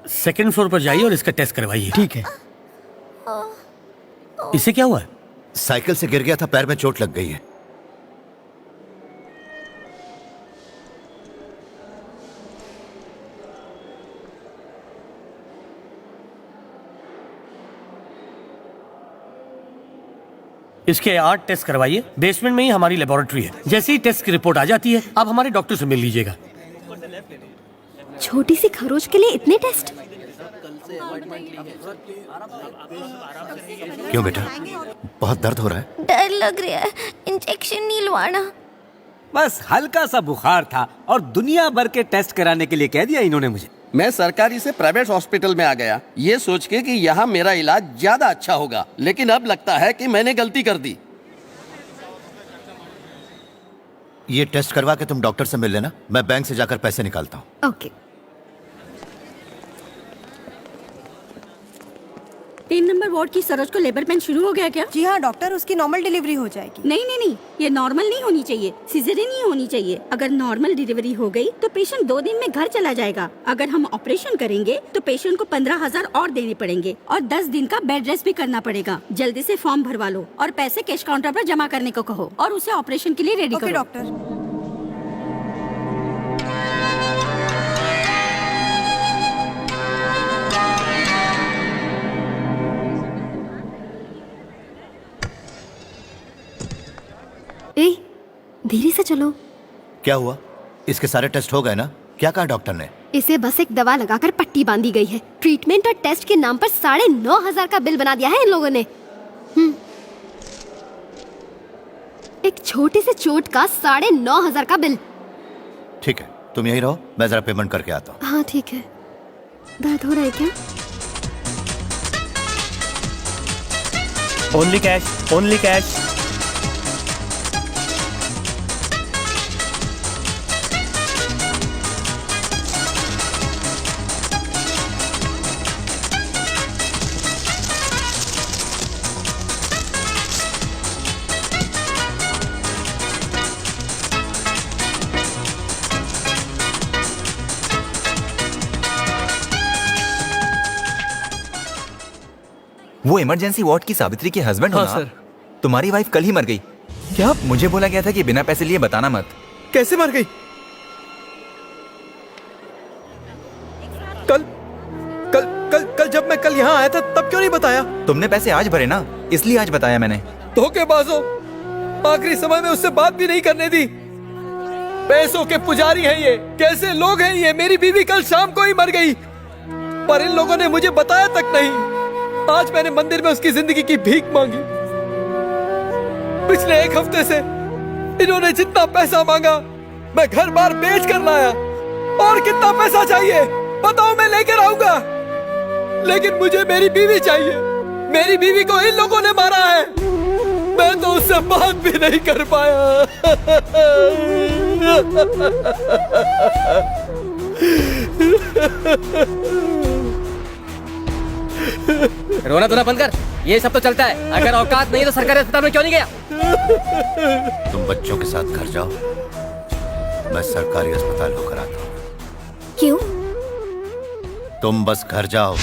Second floor पर जाइए और इसका टेस्ट करवाइए। ठीक है। इसे क्या हुआ है? साइकिल से गिर गया था, पैर में चोट लग गई है। इसके 8 टेस्ट करवाइए। बेसमेंट में ही हमारी लेबोरेटरी है। जैसे ही टेस्ट की रिपोर्ट आ जाती है आप हमारे डॉक्टर से मिल लीजिएगा। छोटी सी खरोच के लिए इतने टेस्ट? क्यों बेटा, बहुत दर्द हो रहा है? डर लग रहा है, इंजेक्शन नहीं लवाना। बस हल्का सा बुखार था और दुनिया भर के टेस्ट कराने के लिए कह दिया इन्होंने मुझे। मैं सरकारी से प्राइवेट हॉस्पिटल में आ गया, ये सोच के कि यहाँ मेरा इलाज ज्यादा अच्छा होगा, लेकिन अब लगता है कि मैंने गलती कर दी। ये टेस्ट करवा के तुम डॉक्टर से मिल लेना, मैं बैंक से जाकर पैसे निकालता हूँ। ओके। 3 नंबर वार्ड की सरोज को लेबर पेन शुरू हो गया क्या? जी हाँ डॉक्टर, उसकी नॉर्मल डिलीवरी हो जाएगी। नहीं, ये नॉर्मल नहीं होनी चाहिए, सिजेरियन ही होनी चाहिए। अगर नॉर्मल डिलीवरी हो गई तो पेशेंट 2 दिन में घर चला जाएगा। अगर हम ऑपरेशन करेंगे तो पेशेंट को 15,000 और देने पड़ेंगे और 10 दिन का बेड रेस्ट भी करना पड़ेगा। जल्दी से फॉर्म भरवा लो और पैसे कैश काउंटर पर जमा करने को कहो और उसे ऑपरेशन के लिए रेडी करो। डॉक्टर। धीरे से चलो। क्या हुआ? इसके सारे टेस्ट हो गए ना? क्या कहा डॉक्टर ने? इसे बस एक दवा लगाकर पट्टी बांधी गई है। ट्रीटमेंट और टेस्ट के नाम पर 9,500 का बिल बना दिया है इन लोगों ने। एक छोटी सी चोट का 9,500 का बिल। ठीक है, तुम यहीं रहो, मैं जरा पेमेंट करके आता हूँ। हाँ ठीक है। दर्द हो रहा है क्या? Only cash, only cash. वो इमरजेंसी वार्ड की सावित्री के हस्बैंड हो ना? हाँ सर। तुम्हारी वाइफ कल ही मर गई। क्या? मुझे बोला गया था कि बिना पैसे लिए बताना मत। कैसे मर गई? कल जब मैं कल यहाँ आया था तब क्यों नहीं बताया? तुमने पैसे आज भरे ना, इसलिए आज बताया मैंने। धोखेबाजों, आखिरी समय में उससे बात भी नहीं करने दी। पैसों के पुजारी हैं ये, कैसे लोग हैं ये। मेरी बीवी कल शाम को ही मर गई पर इन लोगों ने मुझे बताया तक नहीं। आज मैंने मंदिर में उसकी जिंदगी की भीख मांगी। पिछले 1 हफ्ते से इन्होंने जितना पैसा मांगा मैं घर बार बेच कर लाया। और कितना पैसा चाहिए बताओ, मैं लेकर आऊंगा। लेकिन मुझे मेरी बीवी चाहिए। मेरी बीवी को इन लोगों ने मारा है, मैं तो उससे बात भी नहीं कर पाया। रोना धोना बंद कर, ये सब तो चलता है। अगर औकात नहीं तो सरकारी अस्पताल में क्यों नहीं गया? तुम बच्चों के साथ घर जाओ, मैं सरकारी अस्पताल होकर आता हूँ। क्यों? तुम बस घर जाओ।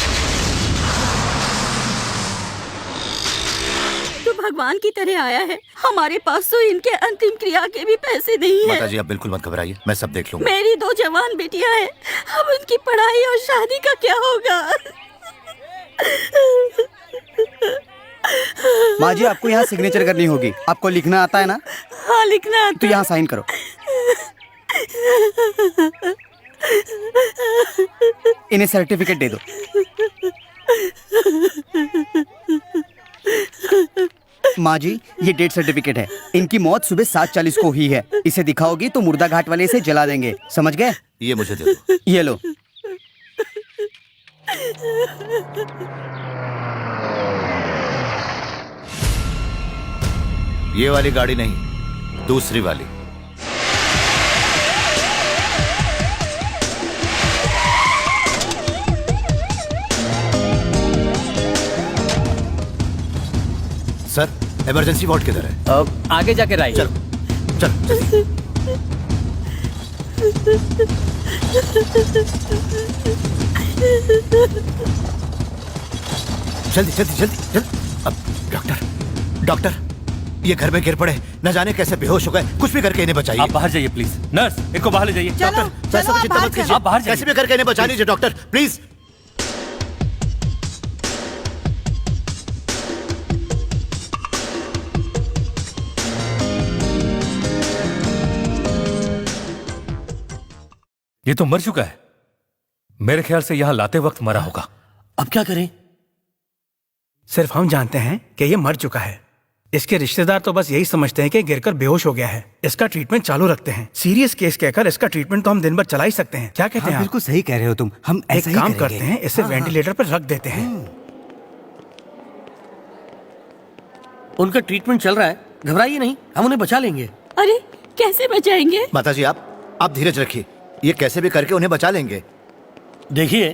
तो भगवान की तरह आया है। हमारे पास तो इनके अंतिम क्रिया के भी पैसे नहीं है। माताजी आप बिल्कुल मत घबराइए, मैं सब देख लूंगा। मेरी 2 जवान बेटियां हैं, अब उनकी पढ़ाई और शादी का क्या होगा? माँ जी, आपको यहाँ सिग्नेचर करनी होगी। आपको लिखना आता है ना? हाँ लिखना आता। तो यहाँ साइन करो। इन्हें सर्टिफिकेट दे दो। माँ जी, ये डेथ सर्टिफिकेट है। इनकी मौत सुबह 7:40 को हुई है। इसे दिखाओगी तो मुर्दा घाट वाले इसे जला देंगे, समझ गए? ये मुझे दे दो। ये लो। ये वाली गाड़ी नहीं, दूसरी वाली। सर, इमरजेंसी वार्ड किधर है? आगे जाके राइट। चलो चलो। जल्दी जल्दी जल्दी जल्दी। अब डॉक्टर डॉक्टर, ये घर में गिर पड़े, न जाने कैसे बेहोश हो गए। कुछ भी करके इन्हें बचाइए। आप बाहर जाइए प्लीज। नर्स, इनको बाहर ले जाइए। चलो चलो आप बाहर चलो। आप बाहर जाइए। कैसे भी करके इन्हें बचा लीजिए डॉक्टर, प्लीज। ये तो मर चुका है। मेरे ख्याल से यहां लाते वक्त मरा होगा। अब क्या करें? सिर्फ हम जानते हैं कि ये मर चुका है। इसके रिश्तेदार तो बस यही समझते हैं कि गिरकर बेहोश हो गया है। इसका ट्रीटमेंट चालू रखते हैं। सीरियस केस कहकर इसका ट्रीटमेंट तो हम दिन भर चला ही सकते हैं। क्या कहते हैं आप? बिल्कुल सही कह रहे हो तुम। हम एक ऐसा ही काम करेंगे। करते हैं, इसे वेंटिलेटर पर रख देते हैं। उनका ट्रीटमेंट चल रहा है, घबराइए नहीं, हम उन्हें बचा लेंगे। अरे कैसे बचाएंगे? माताजी आप धीरज रखिए, ये कैसे भी करके उन्हें बचा लेंगे। देखिए,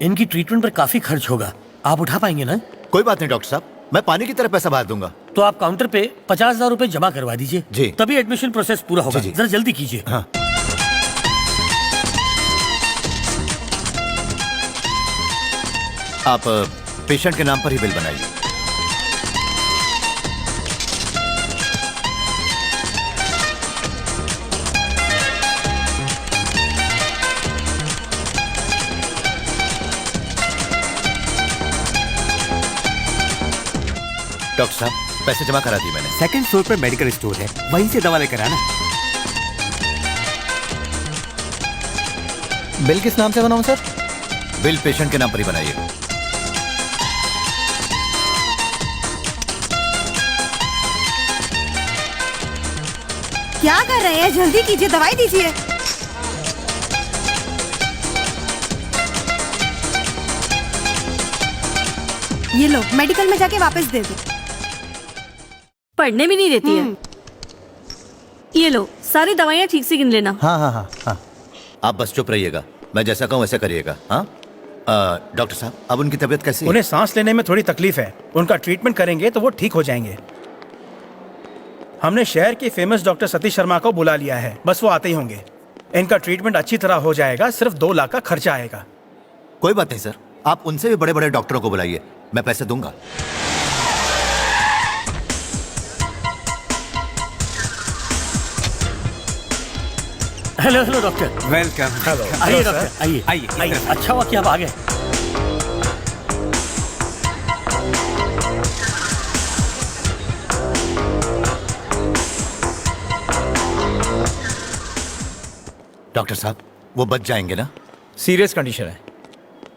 इनकी ट्रीटमेंट पर काफी खर्च होगा, आप उठा पाएंगे ना? कोई बात नहीं डॉक्टर साहब, मैं पानी की तरह पैसा भर दूंगा। तो आप काउंटर पे 50,000 रुपए जमा करवा दीजिए जी। तभी एडमिशन प्रोसेस पूरा होगा। जी, जी। जरा जल्दी कीजिए। हाँ। आप पेशेंट के नाम पर ही बिल बनाइए। डॉक्टर साहब, पैसे जमा करा दिए मैंने। सेकंड फ्लोर पर मेडिकल स्टोर है, वहीं से दवा लेकर आना। बिल किस नाम से बनाऊं सर? बिल पेशेंट के नाम पर ही बनाइए। क्या कर रहे हैं? जल्दी कीजिए, दवाई दीजिए। ये लो, मेडिकल में जाके वापस दे दो। पढ़ने भी नहीं देती है। ये लो, सारी दवाइयाँ ठीक से गिन लेना। हाँ हाँ हाँ हाँ, आप बस चुप रहिएगा, मैं जैसा कहूँ वैसे करिएगा। हाँ डॉक्टर साहब, अब उनकी तबीयत कैसी है? उन्हें सांस लेने में थोड़ी तकलीफ है। उनका ट्रीटमेंट करेंगे तो वो ठीक हो जाएंगे। हमने शहर के फेमस डॉक्टर सतीश शर्मा को बुला लिया है, बस वो आते ही होंगे। इनका ट्रीटमेंट अच्छी तरह हो जाएगा, सिर्फ 2 लाख का खर्चा आएगा। कोई बात नहीं सर, आप उनसे भी बड़े बड़े डॉक्टरों को बुलाइए, मैं पैसे दूंगा। Hello hello doctor. Welcome. Hello. आइए डॉक्टर, आइए आइए। अच्छा हुआ कि आप आ गए। डॉक्टर साहब, वो बच जाएंगे ना? सीरियस कंडीशन है,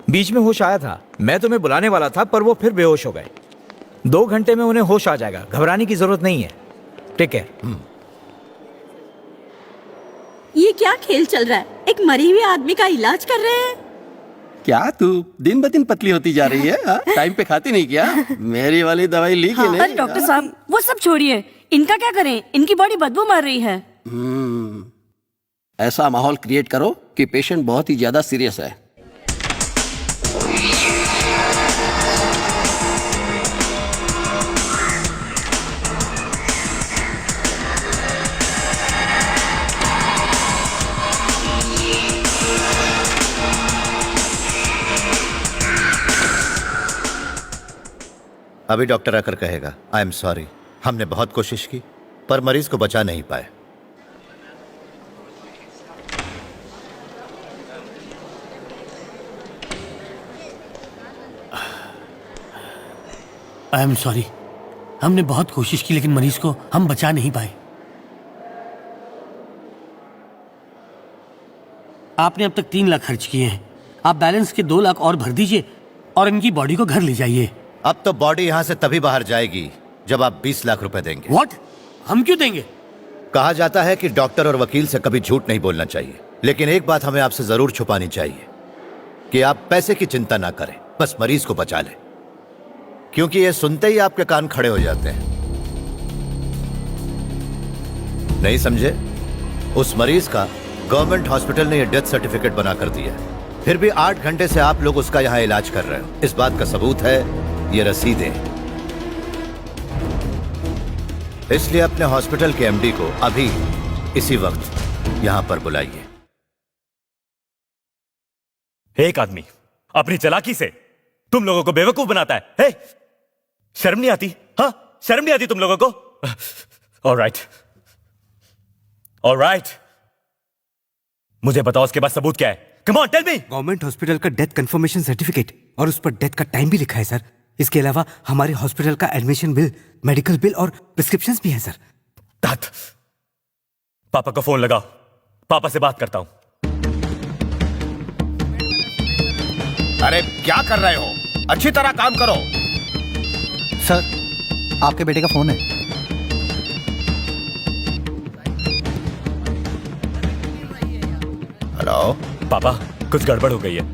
बीच में होश आया था। मैं तुम्हें बुलाने वाला था पर वो फिर बेहोश हो गए। 2 घंटे में उन्हें होश आ जाएगा, घबराने की जरूरत नहीं है। ठीक है। ये क्या खेल चल रहा है? एक मरे हुए आदमी का इलाज कर रहे हैं। क्या तू दिन ब दिन पतली होती जा रही है? हाँ? टाइम पे खाती नहीं क्या? मेरी वाली दवाई ली कि नहीं? अरे डॉक्टर साहब, वो सब छोड़िए, इनका क्या करें? इनकी बॉडी बदबू मार रही है। ऐसा माहौल क्रिएट करो कि पेशेंट बहुत ही ज्यादा सीरियस है। अभी डॉक्टर आकर कहेगा आई एम सॉरी, हमने बहुत कोशिश की पर मरीज को बचा नहीं पाए। आई एम सॉरी, हमने बहुत कोशिश की लेकिन मरीज को हम बचा नहीं पाए। आपने अब तक 3 लाख खर्च किए हैं, आप बैलेंस के 2 लाख और भर दीजिए और इनकी बॉडी को घर ले जाइए। अब तो बॉडी यहां से तभी बाहर जाएगी जब आप 20 लाख रुपए देंगे। व्हाट? हम क्यों देंगे? कहा जाता है कि डॉक्टर और वकील से कभी झूठ नहीं बोलना चाहिए, लेकिन एक बात हमें आपसे जरूर छुपानी चाहिए कि आप पैसे की चिंता ना करें, बस मरीज को बचा लें, क्योंकि ये सुनते ही आपके कान खड़े हो जाते हैं। नहीं समझे? उस मरीज का गवर्नमेंट हॉस्पिटल ने यह डेथ सर्टिफिकेट बना कर दिया है, फिर भी 8 घंटे से आप लोग उसका यहां इलाज कर रहे हो। इस बात का सबूत है ये रसीदें। इसलिए अपने हॉस्पिटल के एमडी को अभी इसी वक्त यहां पर बुलाइए। एक आदमी अपनी चालाकी से तुम लोगों को बेवकूफ बनाता है। हे? शर्म नहीं आती? हाँ, शर्म नहीं आती तुम लोगों को? ऑलराइट, ऑलराइट, मुझे बताओ उसके पास सबूत क्या है? Come on, tell me. Government hospital का डेथ कंफर्मेशन सर्टिफिकेट और उस पर डेथ का टाइम भी लिखा है सर। इसके अलावा हमारे हॉस्पिटल का एडमिशन बिल, मेडिकल बिल और प्रिस्क्रिप्शंस भी हैं सर। तात, पापा को फोन लगाओ, पापा से बात करता हूं। अरे क्या कर रहे हो? अच्छी तरह काम करो। सर, आपके बेटे का फोन है। हेलो पापा, कुछ गड़बड़ हो गई है।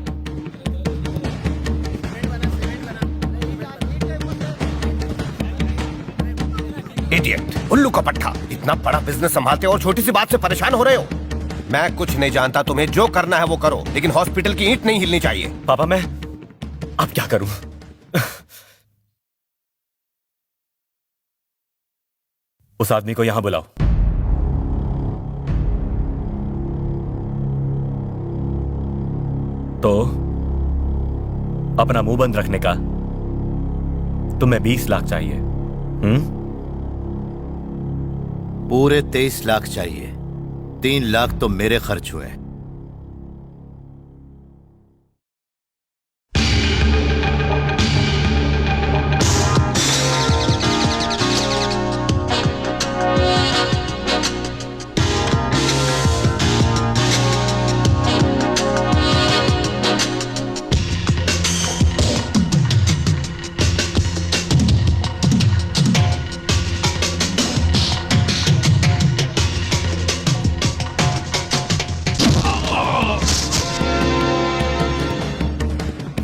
इडियट, उल्लू का पट्टा। इतना बड़ा बिजनेस संभालते हो और छोटी सी बात से परेशान हो रहे हो। मैं कुछ नहीं जानता, तुम्हें जो करना है वो करो, लेकिन हॉस्पिटल की ईंट नहीं हिलनी चाहिए। पापा मैं अब क्या करूं? उस आदमी को यहां बुलाओ। तो अपना मुंह बंद रखने का तुम्हें 20 लाख चाहिए? पूरे 23 लाख चाहिए। 3 लाख तो मेरे खर्च हुए।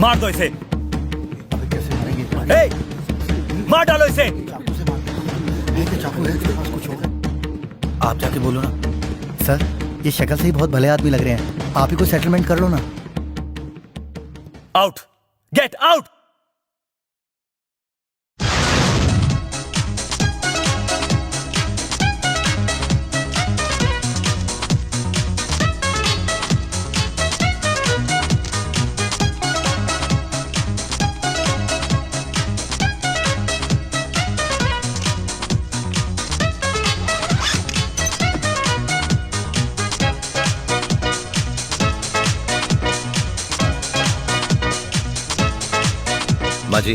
मार दो इसे। मार डालो इसे। आप जाके बोलो ना। सर, ये शक्ल से ही बहुत भले आदमी लग रहे हैं, आप ही को सेटलमेंट कर लो ना। Out, get out. माँ जी,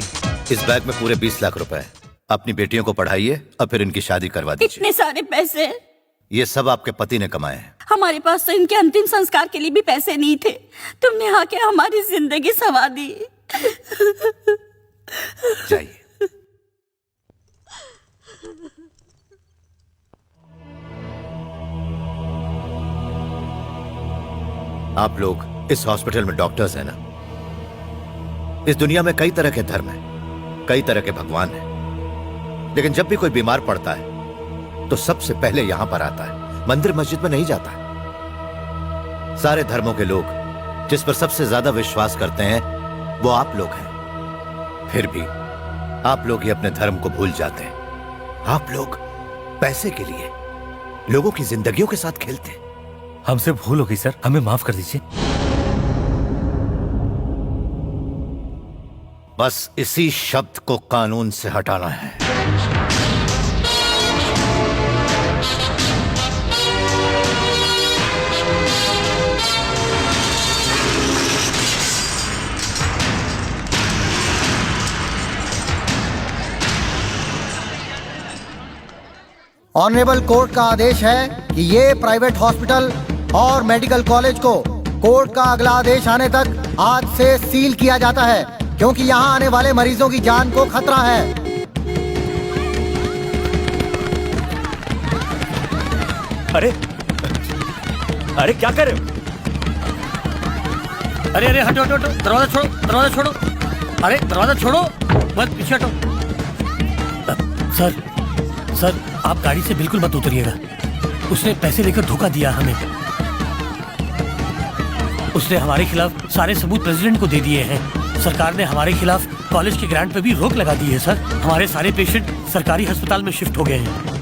इस बैग में पूरे 20 लाख रुपए हैं। अपनी बेटियों को पढ़ाइए और फिर इनकी शादी करवा दीजिए। इतने सारे पैसे? ये सब आपके पति ने कमाए हैं। हमारे पास तो इनके अंतिम संस्कार के लिए भी पैसे नहीं थे। तुमने आके हमारी जिंदगी संवार दी। जाइए। आप लोग इस हॉस्पिटल में डॉक्टर्स हैं ना? इस दुनिया में कई तरह के धर्म हैं, कई तरह के भगवान हैं, लेकिन जब भी कोई बीमार पड़ता है तो सबसे पहले यहां पर आता है, मंदिर मस्जिद में नहीं जाता। सारे धर्मों के लोग जिस पर सबसे ज्यादा विश्वास करते हैं वो आप लोग हैं। फिर भी आप लोग ही अपने धर्म को भूल जाते हैं। आप लोग पैसे के लिए लोगों की जिंदगियों के साथ खेलते हैं। हमसे भूल हो गई सर, हमें माफ कर दीजिए। बस इसी शब्द को कानून से हटाना है। ऑनरेबल कोर्ट का आदेश है कि ये प्राइवेट हॉस्पिटल और मेडिकल कॉलेज को कोर्ट का अगला आदेश आने तक आज से सील किया जाता है, क्योंकि यहाँ आने वाले मरीजों की जान को खतरा है। अरे अरे क्या कर रहे हो? अरे अरे हटो हटो हटो, दरवाजा छोड़ो, दरवाजा छोड़ो। अरे दरवाजा छोड़ो, मत पीछे हटो। सर सर, आप गाड़ी से बिल्कुल मत उतरिएगा। उसने पैसे लेकर धोखा दिया हमें। उसने हमारे खिलाफ सारे सबूत प्रेसिडेंट को दे दिए हैं। सरकार ने हमारे खिलाफ कॉलेज के ग्रांट पे भी रोक लगा दी है सर। हमारे सारे पेशेंट सरकारी अस्पताल में शिफ्ट हो गए हैं।